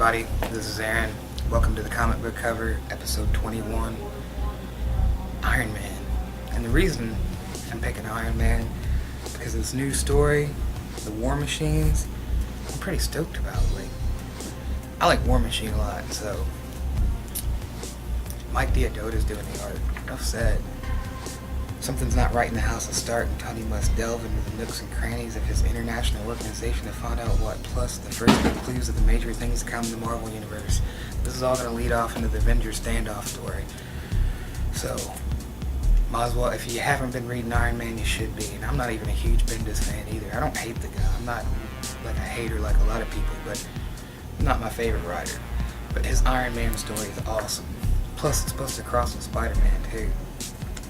everybody, this is Aaron. Welcome to the Comic Book Cover, episode 21, Iron Man. And the reason I'm picking Iron Man is because of this new story, The War Machines, I'm pretty stoked about. I like War Machine a lot, so Mike Diodota's doing the art. Enough said. Something's not right in the House of Stark, and Tony must delve into the nooks and crannies of his international organization to find out what, plus the first clues of the major things to come in the Marvel Universe. This is all going to lead off into the Avengers standoff story. So, might as well, if you haven't been reading Iron Man, you should be. And I'm not even a huge Bendis fan either. I don't hate the guy. I'm not like a hater like a lot of people, but not my favorite writer. But his Iron Man story is awesome. Plus, it's supposed to cross with Spider-Man too.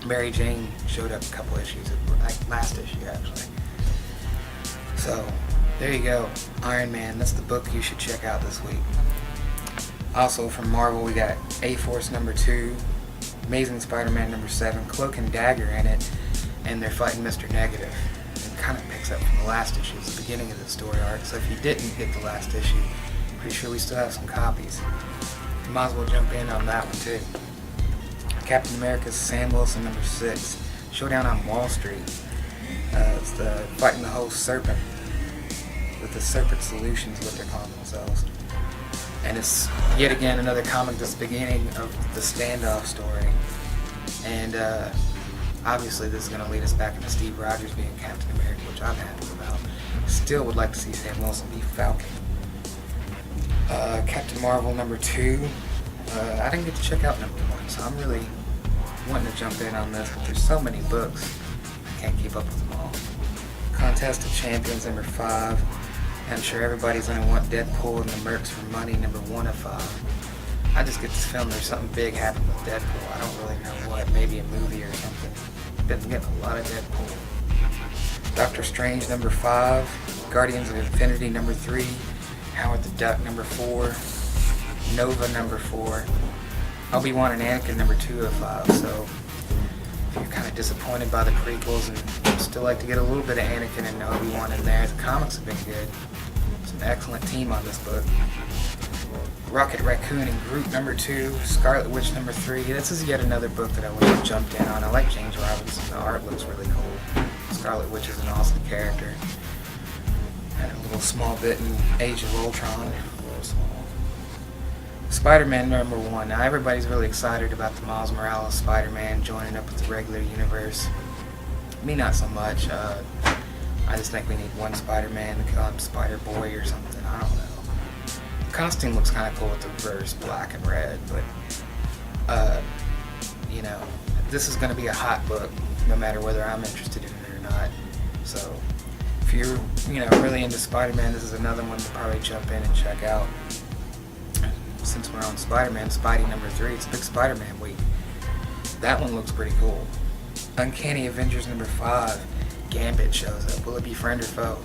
Mary Jane showed up a couple issues, like last issue actually. So, there you go. Iron Man, that's the book you should check out this week. Also from Marvel, we got A-Force number 2, Amazing Spider-Man number 7, Cloak and Dagger in it, and they're fighting Mr. Negative. It kind of picks up from the last issue, it's the beginning of the story arc, so if you didn't get the last issue, pretty sure we still have some copies. You might as well jump in on that one too. Captain America's Sam Wilson number 6, Showdown on Wall Street. It's the fighting the whole serpent with the Serpent Solutions, what they're calling themselves. And it's yet again another comic that's beginning of the standoff story. And obviously this is going to lead us back into Steve Rogers being Captain America, which I'm happy about. Still would like to see Sam Wilson be Falcon. Captain Marvel number 2. I didn't get to check out number 1, so I'm really wanting to jump in on this, but there's so many books, I can't keep up with them all. Contest of Champions number 5. I'm sure everybody's going to want Deadpool and the Mercs for Money number 1 of 5. I just get this feeling there's something big happening with Deadpool. I don't really know what, maybe a movie or something. Been getting a lot of Deadpool. Doctor Strange number 5. Guardians of Infinity number 3. Howard the Duck number 4. Nova number 4. Obi-Wan and Anakin number 2 of 5. So if you're kind of disappointed by the prequels and still like to get a little bit of Anakin and Obi-Wan in there, the comics have been good. It's an excellent team on this book. Rocket Raccoon and Groot number 2. Scarlet Witch number 3. This is yet another book that I would have jumped in on. I like James Robinson. The art looks really cool. Scarlet Witch is an awesome character. Had a little small bit in Age of Ultron. A little small. Spider-Man number 1. Now everybody's really excited about the Miles Morales Spider-Man joining up with the regular universe. Me not so much. I just think we need one Spider-Man to call him Spider-Boy or something. I don't know. The costume looks kind of cool with the reverse black and red, but you know, this is going to be a hot book no matter whether I'm interested in it or not. So if you're really into Spider-Man, this is another one to probably jump in and check out. Since we're on Spider-Man, Spidey number 3, it's Big Spider-Man week. That one looks pretty cool. Uncanny Avengers number 5, Gambit shows up. Will it be friend or foe?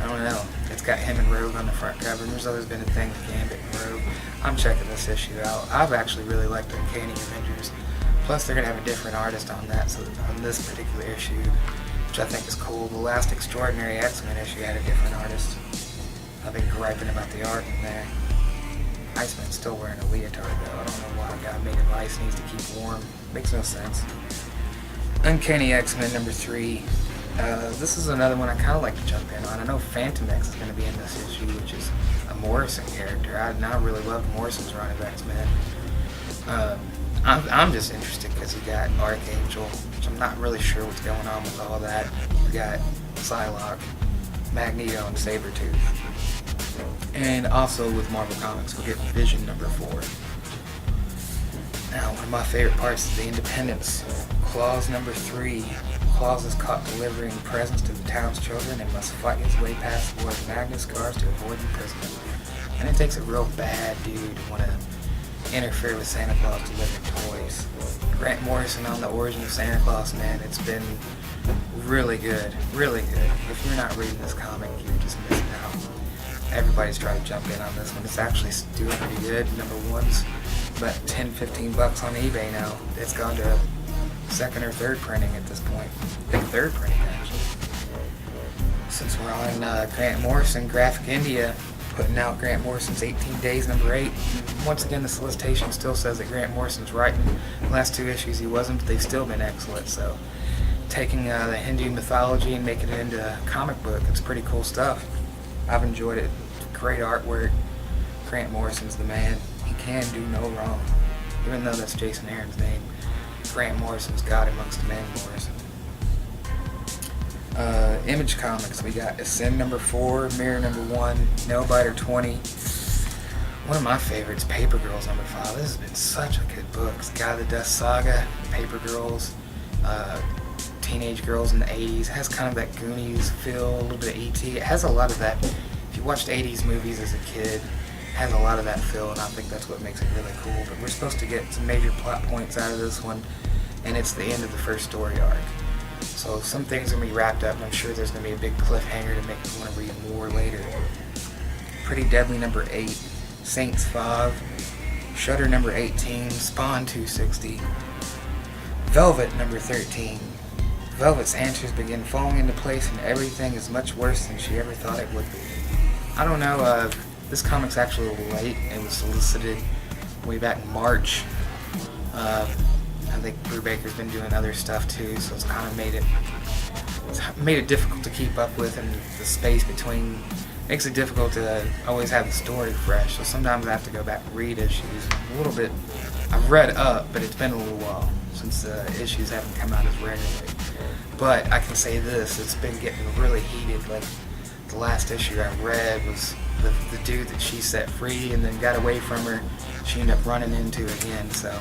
I don't know. It's got him and Rogue on the front cover, and there's always been a thing with Gambit and Rogue. I'm checking this issue out. I've actually really liked Uncanny Avengers. Plus, they're going to have a different artist on that, so on this particular issue, which I think is cool. The last Extraordinary X-Men issue had a different artist. I've been griping about the art in there. Iceman's still wearing a leotard though. I don't know why a guy made of ice needs to keep warm. Makes no sense. Uncanny X-Men number 3. This is another one I kind of like to jump in on. I know Phantom X is going to be in this issue, which is a Morrison character. I really loved Morrison's run of X-Men. I'm just interested because you got Archangel, which I'm not really sure what's going on with all that. We got Psylocke, Magneto, and Sabretooth. And also with Marvel Comics, we'll get Vision number 4. Now, one of my favorite parts is the Independence. Claus number 3. Claus is caught delivering presents to the town's children and must fight his way past the Lord Magnus guards to avoid imprisonment. And it takes a real bad dude to want to interfere with Santa Claus delivering toys. Grant Morrison on the origin of Santa Claus, man, it's been really good. Really good. If you're not reading this comic, you're just missing out. Everybody's trying to jump in on this one. It's actually doing pretty good. Number 1's about $10-15 on eBay now. It's gone to second or third printing at this point. I think third printing actually. Since we're on Grant Morrison, Graphic India putting out Grant Morrison's 18 Days, number 8. Once again, the solicitation still says that Grant Morrison's writing. The last 2 issues he wasn't, but they've still been excellent. So, taking the Hindu mythology and making it into a comic book, it's pretty cool stuff. I've enjoyed it. Great artwork. Grant Morrison's the man. He can do no wrong. Even though that's Jason Aaron's name, Grant Morrison's God amongst men Morrison. Image Comics, we got Ascend number 4, Mirror number 1, Nailbiter 20. One of my favorites, Paper Girls number 5. This has been such a good book. It's Guy of the Dust Saga, Paper Girls, teenage girls in the 80s. It has kind of that Goonies feel, a little bit of E.T. It has a lot of that. If you watched 80s movies as a kid, it has a lot of that feel, and I think that's what makes it really cool. But we're supposed to get some major plot points out of this one, and it's the end of the first story arc. So some things are going to be wrapped up, and I'm sure there's going to be a big cliffhanger to make you want to read more later. Pretty Deadly number 8, Saints 5, Shudder number 18, Spawn 260, Velvet number 13. Velvet's answers begin falling into place, and everything is much worse than she ever thought it would be. I don't know, this comic's actually a little late. It was solicited way back in March. I think Brubaker's been doing other stuff too, so it's kind of made it difficult to keep up with, and the space between makes it difficult to always have the story fresh. So sometimes I have to go back and read issues. A little bit, I've read up, but it's been a little while since the issues haven't come out as regularly. But I can say this, it's been getting really heated. Like the last issue I read was the dude that she set free and then got away from her, she ended up running into again. So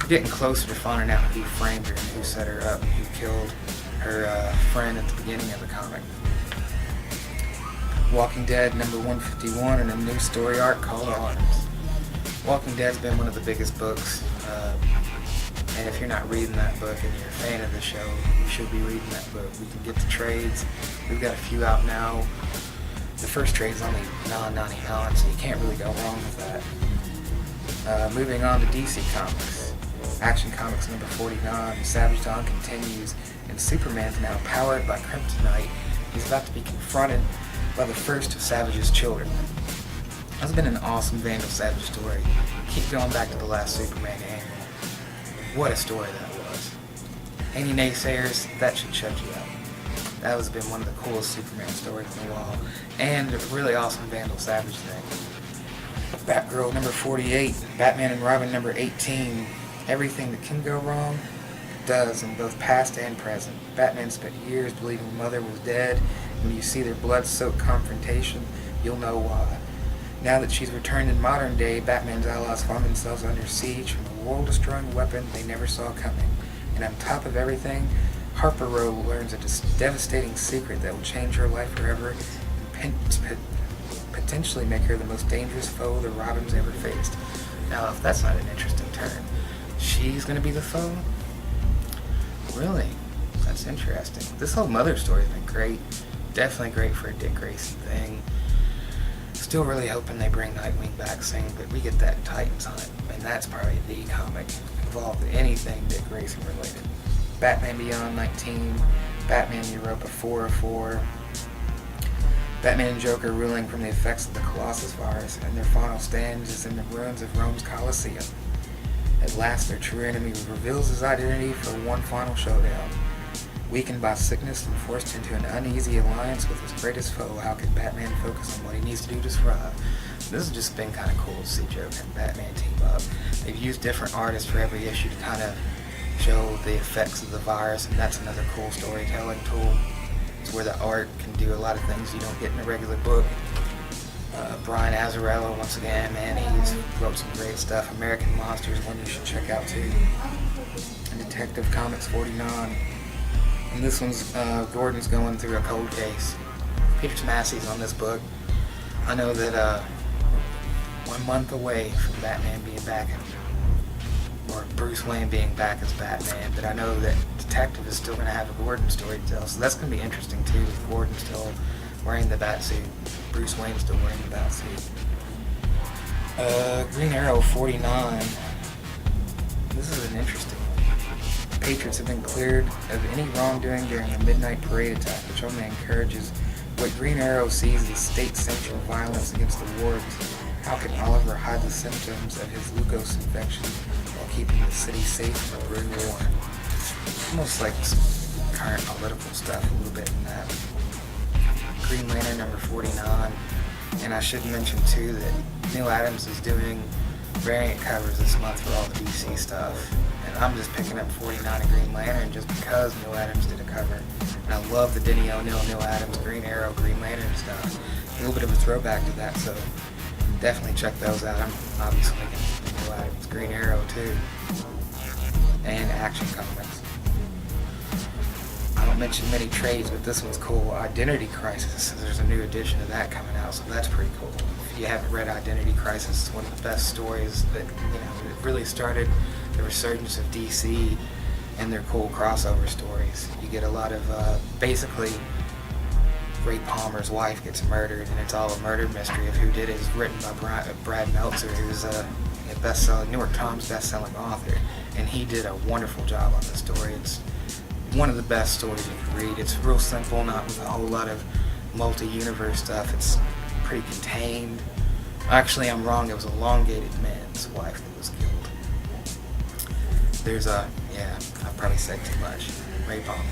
we're getting closer to finding out who framed her and who set her up and who killed her friend at the beginning of the comic. Walking Dead number 151 and a new story arc called Arms. Walking Dead's been one of the biggest books, and if you're not reading that book and you're a fan of the show, you should be reading that book. We can get the trades. We've got a few out now. The first trade's only $9.99, so you can't really go wrong with that. Moving on to DC Comics. Action Comics number 49, Savage Dawn continues, and Superman's now powered by Kryptonite. He's about to be confronted by the first of Savage's children. That's been an awesome Vandal Savage story. Keep going back to the last Superman annual. What a story that was. Any naysayers, that should shut you up. That has been one of the coolest Superman stories in a while. And a really awesome Vandal Savage thing. Batgirl number 48, Batman and Robin number 18. Everything that can go wrong does in both past and present. Batman spent years believing Mother was dead. When you see their blood-soaked confrontation, you'll know why. Now that she's returned in modern day, Batman's allies find themselves under siege from a world-destroying weapon they never saw coming. And on top of everything, Harper Row learns a devastating secret that will change her life forever and potentially make her the most dangerous foe the Robin's ever faced. Now, if that's not an interesting turn, she's going to be the foe? Really? That's interesting. This whole Mother story's been great. Definitely great for a Dick Grayson thing. Still really hoping they bring Nightwing back soon, but we get that in Titans Hunt, and that's probably the comic involved in anything Dick Grayson related. Batman Beyond 19, Batman Europa 404, Batman and Joker ruling from the effects of the Colossus virus, and their final stand is in the ruins of Rome's Colosseum. At last, their true enemy reveals his identity for one final showdown. Weakened by sickness and forced into an uneasy alliance with his greatest foe, how can Batman focus on what he needs to do to survive? This has just been kind of cool to see Joker and Batman team up. They've used different artists for every issue to kind of show the effects of the virus, and that's another cool storytelling tool. It's where the art can do a lot of things you don't get in a regular book. Brian Azzarello, once again, man, he's wrote some great stuff. American Monsters, one you should check out too. And Detective Comics 49. And this one's, Gordon's going through a cold case. Peter Tomasi's on this book. I know that 1 month away from Batman being back, or Bruce Wayne being back as Batman, but I know that Detective is still going to have a Gordon story to tell, so that's going to be interesting too, with Gordon still wearing the Batsuit, Bruce Wayne still wearing the Batsuit. Green Arrow 49. This is an interesting one. Patriots have been cleared of any wrongdoing during the Midnight Parade attack, which only encourages What Green Arrow sees as state-sanctioned violence against the wards, how can Oliver hide the symptoms of his Lukos infection while keeping the city safe from a brutal war? Almost like some current political stuff, a little bit in that. Green Lantern number 49. And I should mention too that Neil Adams is doing variant covers this month for all the DC stuff. And I'm just picking up 49 of Green Lantern just because Neil Adams did a cover. And I love the Denny O'Neil, Neil Adams, Green Arrow, Green Lantern stuff. A little bit of a throwback to that, so definitely check those out. I'm obviously getting Neil Adams, Green Arrow too. And Action Comics. I don't mention many trades, but this one's cool. Identity Crisis. There's a new edition of that coming out, so that's pretty cool. If you haven't read Identity Crisis, it's one of the best stories that, it really started the resurgence of DC and their cool crossover stories. You get a lot of, basically, Ray Palmer's wife gets murdered, and it's all a murder mystery of who did it. It's written by Brad Meltzer, who's a best-selling, New York Times best-selling author, and he did a wonderful job on the story. It's one of the best stories you can read. It's real simple, not with a whole lot of multi-universe stuff. It's pretty contained. Actually, I'm wrong. It was Elongated Man's wife that was killed. There's I probably said too much. Ray Palmer.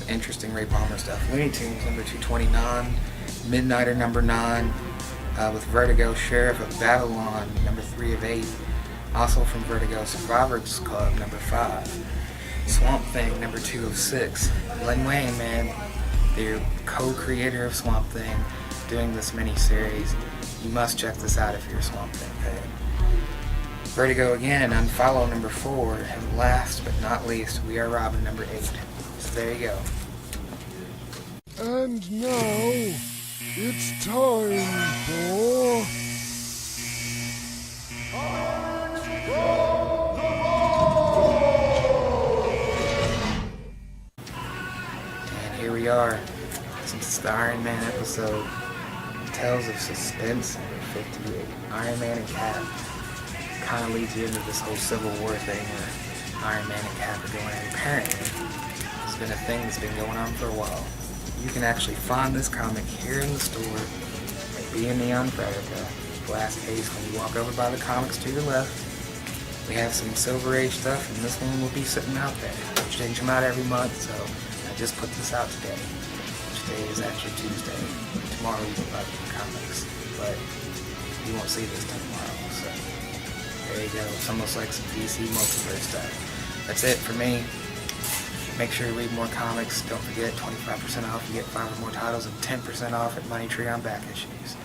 Interesting Ray Palmer stuff. Looney Tunes number 229. Midnighter number 9. With Vertigo, Sheriff of Babylon number 3 of 8. Also from Vertigo, Survivors Club number 5. Swamp Thing number 2 of 6. Len Wein, man, the co-creator of Swamp Thing, doing this mini-series. You must check this out if you're a Swamp Thing fan. Vertigo again, Unfollow number 4, and last but not least, We Are Robin number 8. So there you go. And now, it's time for... Here we are, since it's the Iron Man episode, Tales of Suspense number 58. Iron Man and Cap kind of leads you into this whole Civil War thing where Iron Man and Cap are going at. Apparently, it's been a thing that's been going on for a while. You can actually find this comic here in the store at B&E on Fredericka, glass case when you walk over by the comics to your left. We have some Silver Age stuff, and this one will be sitting out there. We change them out every month, so I just put this out today. Today is actually Tuesday. Tomorrow you can buy the comics, but you won't see this tomorrow. So there you go. It's almost like some DC multiverse stuff. That's it for me. Make sure you read more comics. Don't forget, 25% off. You get 5 or more titles and 10% off at Money Tree on back issues.